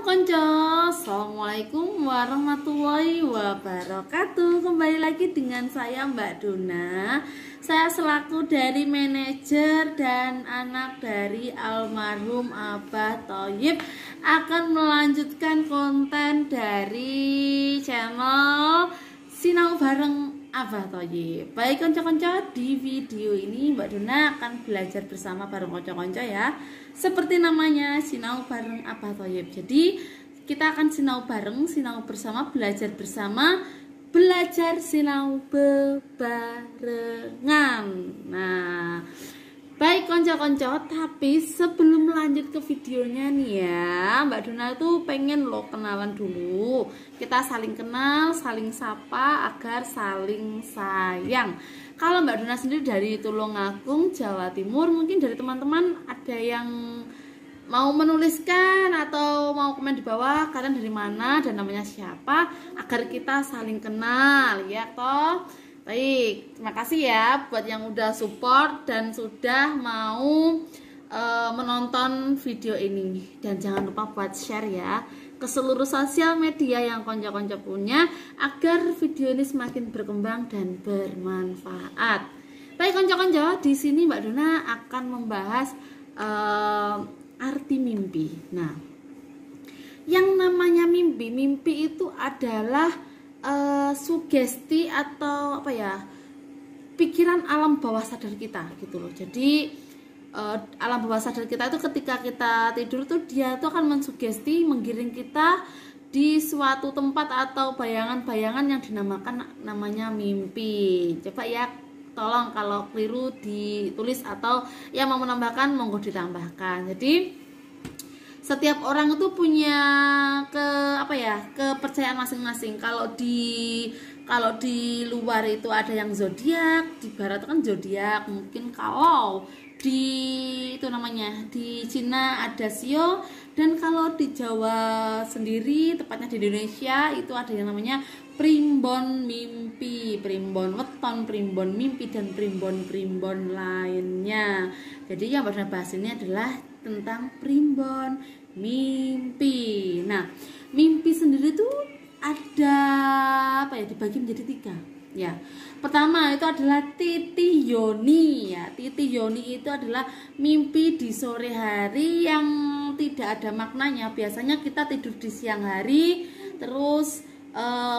konco, assalamualaikum warahmatullahi wabarakatuh. Kembali lagi dengan saya Mbak Dona. Saya selaku dari manajer dan anak dari almarhum Abah Thoyib akan melanjutkan konten dari channel Sinau Bareng Abah Thoyib. Baik konco-konco, di video ini Mbak Dona akan belajar bersama bareng konco-konco ya. Seperti namanya, Sinau Bareng Abah Thoyib. Jadi kita akan sinau bareng, sinau bersama, belajar bersama, belajar sinau bebarengan. Nah, baik konco-konco, tapi sebelum lanjut ke videonya nih ya, Mbak Dona tuh pengen lo kenalan dulu. Kita saling kenal, saling sapa agar saling sayang. Kalau Mbak Dona sendiri dari Tulungagung, Jawa Timur, mungkin dari teman-teman ada yang mau menuliskan atau mau komen di bawah kalian dari mana dan namanya siapa agar kita saling kenal ya toh. Baik, terima kasih ya buat yang udah support dan sudah mau menonton video ini, dan jangan lupa buat share ya ke seluruh sosial media yang konco-konco punya agar video ini semakin berkembang dan bermanfaat. Baik konco-konco, di sini Mbak Dona akan membahas arti mimpi. Nah, yang namanya mimpi itu adalah sugesti atau apa ya, pikiran alam bawah sadar kita gitu loh. Jadi alam bawah sadar kita itu ketika kita tidur tuh dia tuh akan mensugesti, menggiring kita di suatu tempat atau bayangan-bayangan yang dinamakan namanya mimpi. Coba ya, tolong kalau keliru ditulis atau yang mau menambahkan monggo ditambahkan. Jadi setiap orang itu punya kepercayaan masing-masing. Kalau di luar itu ada yang zodiak, di barat itu kan zodiak. Mungkin kalau di Cina ada sio, dan kalau di Jawa sendiri, tepatnya di Indonesia itu ada yang namanya primbon mimpi, primbon weton, primbon mimpi, dan primbon lainnya. Jadi yang pada bahas ini adalah tentang primbon mimpi. Nah, mimpi sendiri itu ada dibagi menjadi 3 ya. Pertama itu adalah titi yoni ya. Titi yoni itu adalah mimpi di sore hari yang tidak ada maknanya. Biasanya kita tidur di siang hari, terus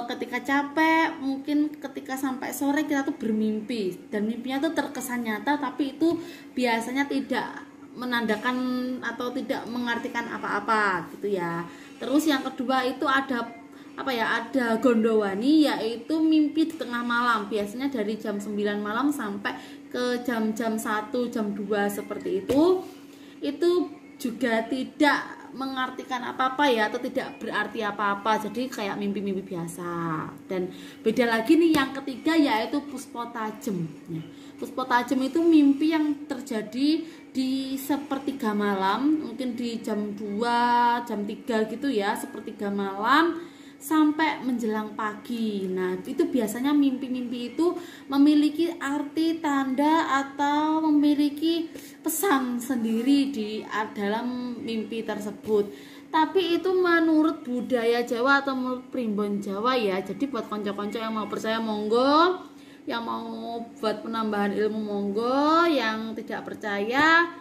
ketika capek, mungkin ketika sampai sore kita tuh bermimpi, dan mimpinya tuh terkesan nyata tapi itu biasanya tidak menandakan atau tidak mengartikan apa-apa gitu ya. Terus yang kedua itu ada ada gondowani, yaitu mimpi di tengah malam, biasanya dari jam 9 malam sampai ke jam 1, jam 2 seperti itu. Itu juga tidak mengartikan apa-apa ya, atau tidak berarti apa-apa, jadi kayak mimpi-mimpi biasa. Dan beda lagi nih yang ketiga, yaitu puspo tajem ya. Puspo tajem itu mimpi yang terjadi di sepertiga malam, mungkin di jam 2, jam 3 gitu ya, sepertiga malam sampai menjelang pagi. Nah, itu biasanya mimpi-mimpi itu memiliki arti tanda atau memiliki pesan sendiri di dalam mimpi tersebut. Tapi itu menurut budaya Jawa atau menurut primbon Jawa ya. Jadi buat konco-konco yang mau percaya monggo, yang mau buat penambahan ilmu monggo, yang tidak percaya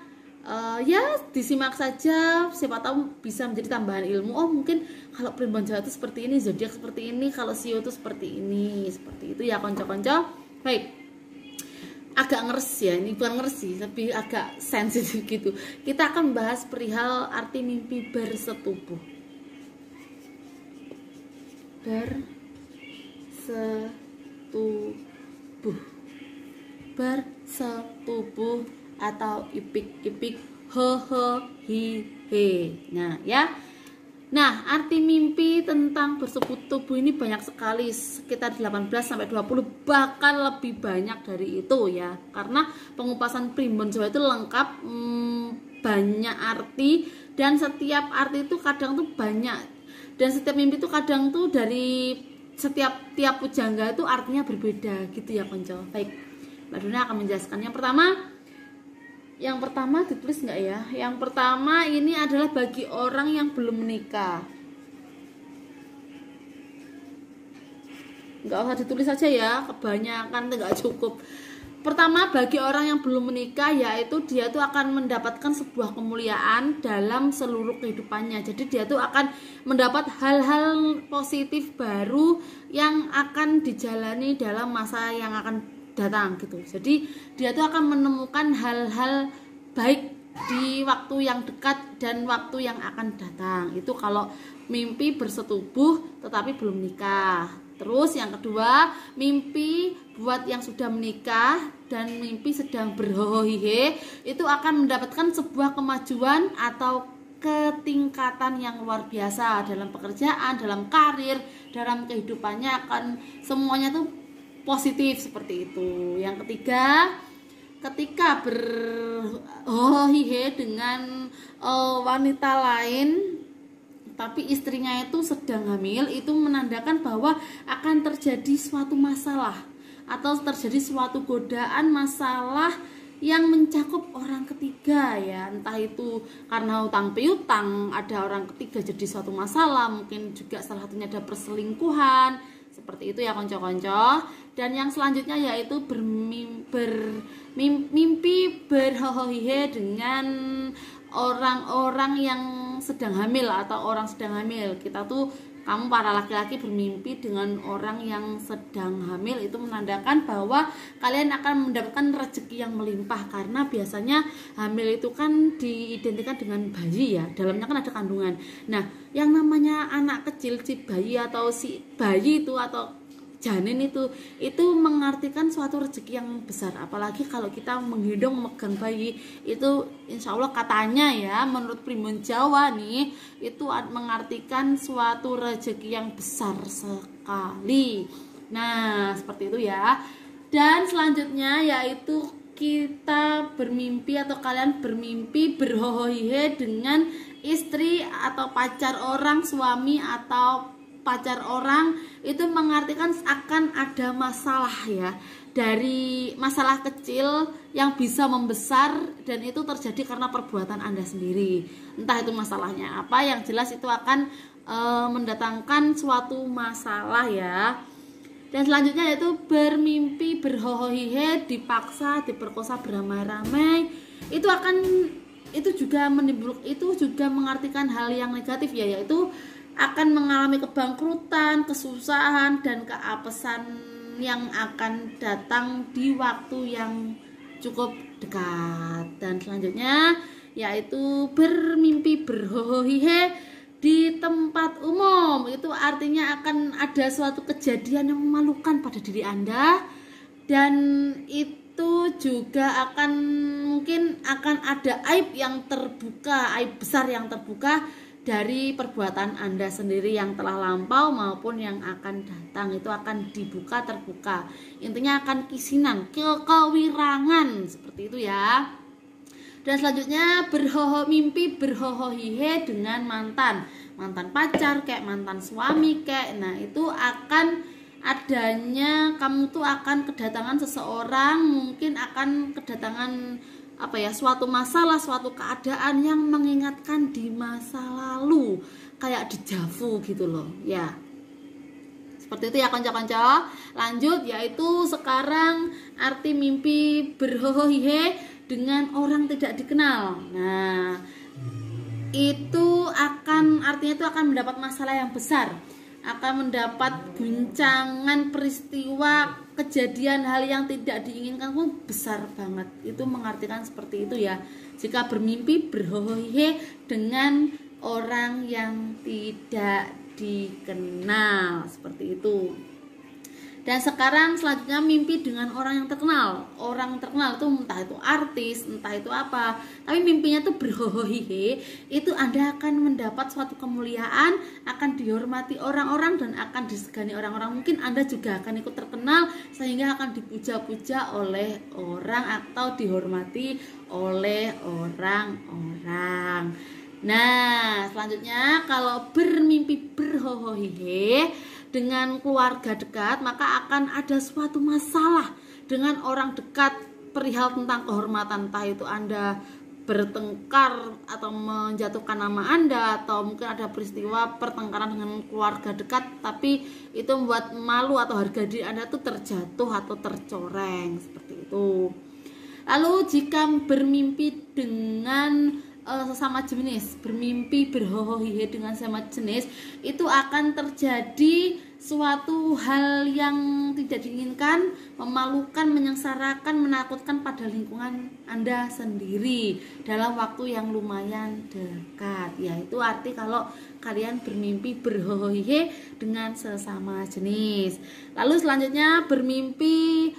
ya disimak saja, siapa tahu bisa menjadi tambahan ilmu. Oh mungkin kalau primbon Jawa itu seperti ini, zodiak seperti ini, kalau sio itu seperti ini, seperti itu ya konco-konco. Baik, agak ngeres ya, ini bukan ngeres sih, lebih agak sensitif gitu. Kita akan bahas perihal arti mimpi bersetubuh. Bersetubuh atau ipik-ipik, he. Nah ya. Nah, arti mimpi tentang bersetubuh ini banyak sekali, sekitar 18 sampai 20, bahkan lebih banyak dari itu ya. Karena pengupasan primbon Jawa itu lengkap, banyak arti, dan setiap arti itu kadang tuh banyak, dan setiap mimpi itu kadang tuh dari tiap pujangga itu artinya berbeda gitu ya konco. Baik, Mbak Dona akan menjelaskan. Yang pertama, Yang pertama ditulis nggak ya? Yang pertama ini adalah bagi orang yang belum menikah. Nggak usah ditulis aja ya, kebanyakan nggak cukup. Pertama, bagi orang yang belum menikah, yaitu dia tuh akan mendapatkan sebuah kemuliaan dalam seluruh kehidupannya. Jadi dia tuh akan mendapat hal-hal positif baru yang akan dijalani dalam masa yang akan datang gitu. Jadi dia tuh akan menemukan hal-hal baik di waktu yang dekat dan waktu yang akan datang. Itu kalau mimpi bersetubuh tetapi belum nikah. Terus yang kedua, mimpi buat yang sudah menikah dan mimpi sedang berhohihe itu akan mendapatkan sebuah kemajuan atau ketingkatan yang luar biasa dalam pekerjaan, dalam karir, dalam kehidupannya, akan semuanya tuh positif seperti itu. Yang ketiga, ketika berhohihe dengan wanita lain tapi istrinya itu sedang hamil, itu menandakan bahwa akan terjadi suatu masalah atau terjadi suatu godaan masalah yang mencakup orang ketiga ya, entah itu karena utang piutang, ada orang ketiga jadi suatu masalah, mungkin juga salah satunya ada perselingkuhan, seperti itu ya konco-konco. Dan yang selanjutnya yaitu mimpi berhohihe dengan orang-orang yang sedang hamil atau orang sedang hamil. Kita tuh, kamu para laki-laki bermimpi dengan orang yang sedang hamil, itu menandakan bahwa kalian akan mendapatkan rezeki yang melimpah, karena biasanya hamil itu kan diidentikan dengan bayi ya, dalamnya kan ada kandungan. Nah, yang namanya anak kecil, si bayi atau si bayi itu atau janin itu mengartikan suatu rezeki yang besar. Apalagi kalau kita menggendong memegang bayi, itu insya Allah katanya ya, menurut Primbon Jawa nih, itu mengartikan suatu rezeki yang besar sekali. Nah seperti itu ya. Dan selanjutnya yaitu kita bermimpi atau kalian bermimpi berhohihe dengan istri atau pacar orang, suami atau pacar orang, itu mengartikan akan ada masalah ya, dari masalah kecil yang bisa membesar, dan itu terjadi karena perbuatan Anda sendiri. Entah itu masalahnya apa, yang jelas itu akan mendatangkan suatu masalah ya. Dan selanjutnya yaitu bermimpi berhohihe, dipaksa, diperkosa beramai-ramai, itu juga mengartikan hal yang negatif ya, yaitu akan mengalami kebangkrutan, kesusahan, dan keapesan yang akan datang di waktu yang cukup dekat. Dan selanjutnya yaitu bermimpi berhohihe di tempat umum, itu artinya akan ada suatu kejadian yang memalukan pada diri Anda, dan itu juga mungkin akan ada aib yang terbuka, aib besar yang terbuka dari perbuatan Anda sendiri yang telah lampau maupun yang akan datang. Itu akan dibuka terbuka, intinya akan kisinan, kewirangan, seperti itu ya. Dan selanjutnya mimpi berhohihe dengan mantan pacar kayak mantan suami kayak. Nah itu akan adanya, kamu tuh akan kedatangan seseorang, mungkin akan kedatangan suatu masalah, suatu keadaan yang mengingatkan di masa lalu, kayak dejavu gitu loh ya. Seperti itu ya konco-konco. Lanjut, yaitu sekarang arti mimpi berhohihe dengan orang tidak dikenal. Nah itu artinya itu akan mendapat masalah yang besar, akan mendapat guncangan peristiwa, kejadian, hal yang tidak diinginkan pun besar banget. Itu mengartikan seperti itu ya, jika bermimpi berhohihe dengan orang yang tidak dikenal, seperti itu. Dan sekarang selanjutnya mimpi dengan orang yang terkenal. Orang terkenal itu entah itu artis, entah itu apa, tapi mimpinya tuh berhohihe, itu Anda akan mendapat suatu kemuliaan, akan dihormati orang-orang dan akan disegani orang-orang. Mungkin Anda juga akan ikut terkenal sehingga akan dipuja-puja oleh orang atau dihormati oleh orang-orang. Nah selanjutnya kalau bermimpi berhohihe dengan keluarga dekat, maka akan ada suatu masalah dengan orang dekat perihal tentang kehormatan, entah itu Anda bertengkar atau menjatuhkan nama Anda, atau mungkin ada peristiwa pertengkaran dengan keluarga dekat, tapi itu membuat malu atau harga diri Anda tuh terjatuh atau tercoreng seperti itu. Lalu jika bermimpi dengan sesama jenis, bermimpi berhohohihe dengan sesama jenis, itu akan terjadi suatu hal yang tidak diinginkan, memalukan, menyengsarakan, menakutkan pada lingkungan Anda sendiri dalam waktu yang lumayan dekat. Yaitu arti kalau kalian bermimpi berhohohihe dengan sesama jenis. Lalu selanjutnya bermimpi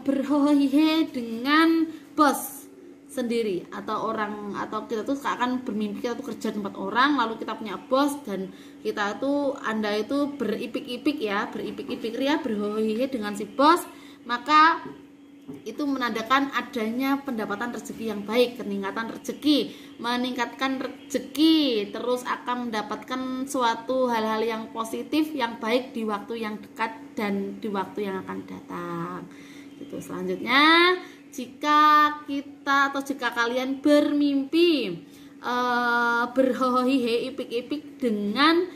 berhohohihe dengan bos sendiri atau orang, atau kita tuh akan bermimpi kita tuh kerja di tempat orang, lalu kita punya bos dan kita tuh Anda itu beripik-ipik ya, beripik-ipik ria, berhohihi dengan si bos, maka itu menandakan adanya pendapatan rezeki yang baik, peningkatan rezeki, meningkatkan rezeki, terus akan mendapatkan suatu hal-hal yang positif yang baik di waktu yang dekat dan di waktu yang akan datang. Gitu. Selanjutnya, jika kalian bermimpi berhohihe ipik-ipik dengan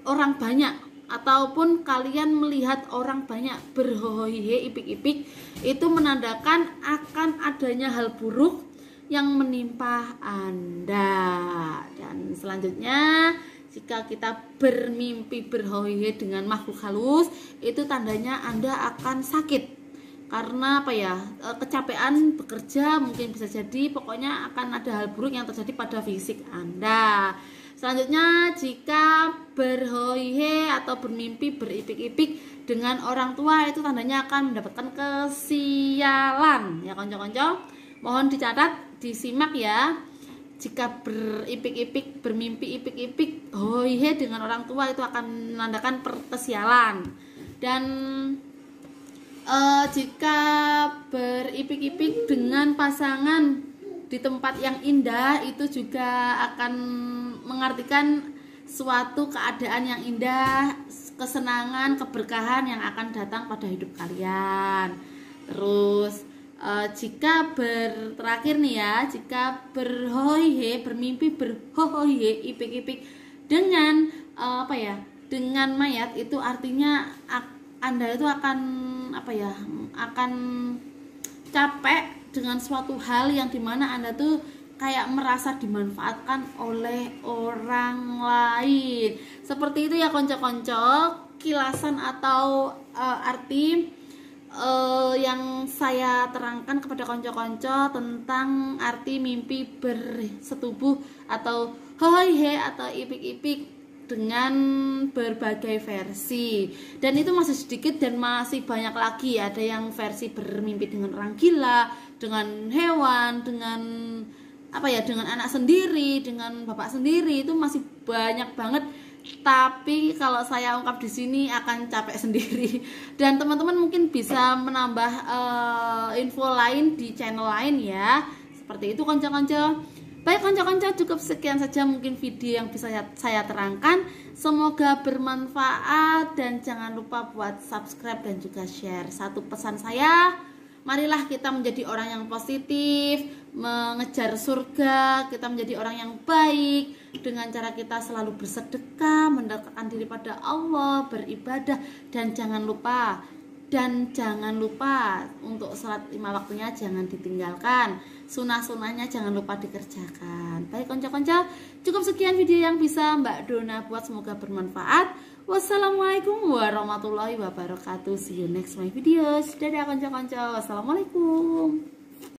orang banyak, ataupun kalian melihat orang banyak berhohihe ipik-ipik, itu menandakan akan adanya hal buruk yang menimpa Anda. Dan selanjutnya, jika kita bermimpi berhohihe dengan makhluk halus, itu tandanya Anda akan sakit. Karena apa ya, kecapean bekerja mungkin bisa jadi, pokoknya akan ada hal buruk yang terjadi pada fisik Anda. Selanjutnya, jika berhohihe atau bermimpi beripik-ipik dengan orang tua, itu tandanya akan mendapatkan kesialan ya konco-konco. Mohon dicatat, disimak ya. Jika beripik-ipik, bermimpi ipik-ipik hohihe dengan orang tua, itu akan menandakan kesialan. Dan jika beripik-ipik dengan pasangan di tempat yang indah, itu juga akan mengartikan suatu keadaan yang indah, kesenangan, keberkahan yang akan datang pada hidup kalian. Terus jika terakhir nih ya, jika berhohihe, bermimpi berhohihe ipik-ipik dengan dengan mayat, itu artinya Anda itu akan akan capek dengan suatu hal yang dimana Anda tuh kayak merasa dimanfaatkan oleh orang lain. Seperti itu ya konco-konco, kilasan atau arti yang saya terangkan kepada konco-konco tentang arti mimpi bersetubuh atau hohihe atau ipik-ipik dengan berbagai versi. Dan itu masih sedikit dan masih banyak lagi. Ada yang versi bermimpi dengan orang gila, dengan hewan, dengan dengan anak sendiri, dengan bapak sendiri, itu masih banyak banget. Tapi kalau saya ungkap di sini akan capek sendiri. Dan teman-teman mungkin bisa menambah info lain di channel lain ya. Seperti itu konco-konco. Baik konco-konco, cukup sekian saja mungkin video yang bisa saya terangkan. Semoga bermanfaat dan jangan lupa buat subscribe dan juga share. Satu pesan saya, marilah kita menjadi orang yang positif, mengejar surga, kita menjadi orang yang baik dengan cara kita selalu bersedekah, mendekatkan diri pada Allah, beribadah, dan jangan lupa untuk sholat 5 waktunya jangan ditinggalkan, sunah-sunahnya jangan lupa dikerjakan. Baik konco-konco, cukup sekian video yang bisa Mbak Dona buat, semoga bermanfaat. Wassalamualaikum warahmatullahi wabarakatuh. See you next my videos. Dadah konco-konco. Wassalamualaikum.